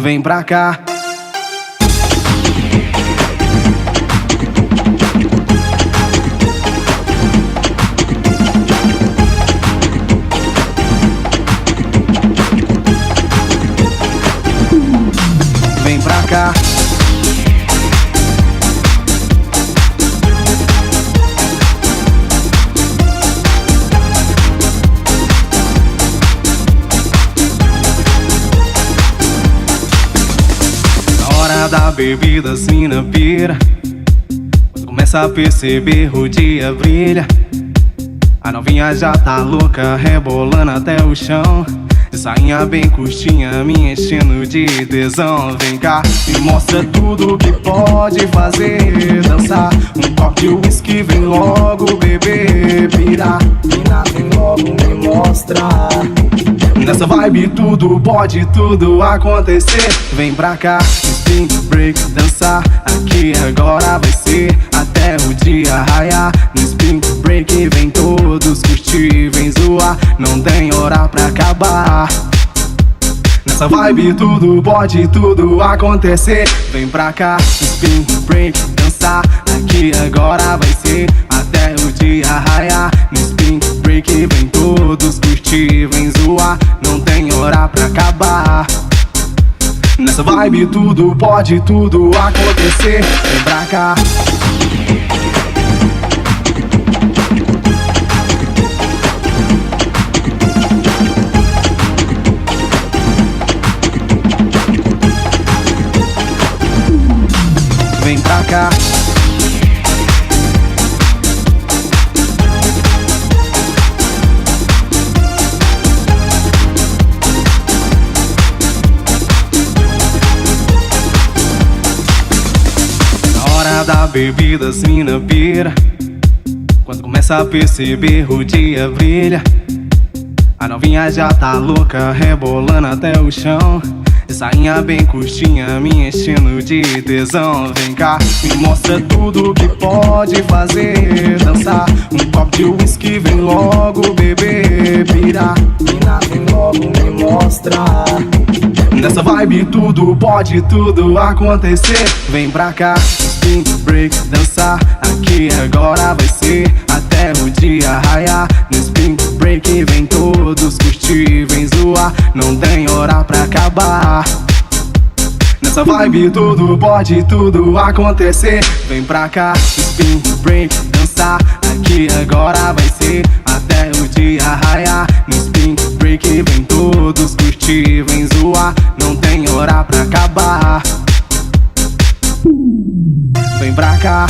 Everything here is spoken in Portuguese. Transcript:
Vem pra cá. Vem pra cá. Na hora da bebida assim na pira, quando começa a perceber o dia brilha, a novinha já tá louca, rebolando até o chão. Sainha bem curtinha, me enchendo de tesão. Vem cá, me mostra tudo que pode fazer. Dançar, um copo de whisky, vem logo beber. Pirar, mina, vem logo me mostrar. Nessa vibe tudo pode, tudo acontecer. Vem pra cá, spin, break, dançar. Aqui agora vai ser até o dia raiar. No spin, break, vem todos curtir, vem zoar. Não tem hora pra acabar. Nessa vibe tudo pode, tudo acontecer. Vem pra cá, spin, break, dançar. Aqui agora vai ser até o dia raiar. No spin, break, vem todos curtir, vem zoar. Não tem hora pra acabar. Nessa vibe tudo pode, tudo acontecer. Vem pra cá. Vem pra cá. Na hora da bebida assim na pira, quando começa a perceber o dia brilha, a novinha já tá louca, rebolando até o chão. Sainha bem curtinha, me enchendo de tesão. Vem cá, me mostra tudo que pode fazer. Dançar, um copo de whisky, vem logo beber. Pirar, mina, vem logo me mostrar. Nessa vibe tudo pode, tudo acontecer. Vem pra cá, spin, break, dançar. Aqui agora vai ser até o dia raiar. No spin, break, vem todos curtir, vem zoar. Não tem hora pra acabar. Nessa vibe tudo pode, tudo acontecer. Vem pra cá, spin, break, dançar. Aqui agora vai ser até o dia raiar. No spin, break, vem todos curtir, vem zoar. Não tem hora pra acabar. Vem pra cá.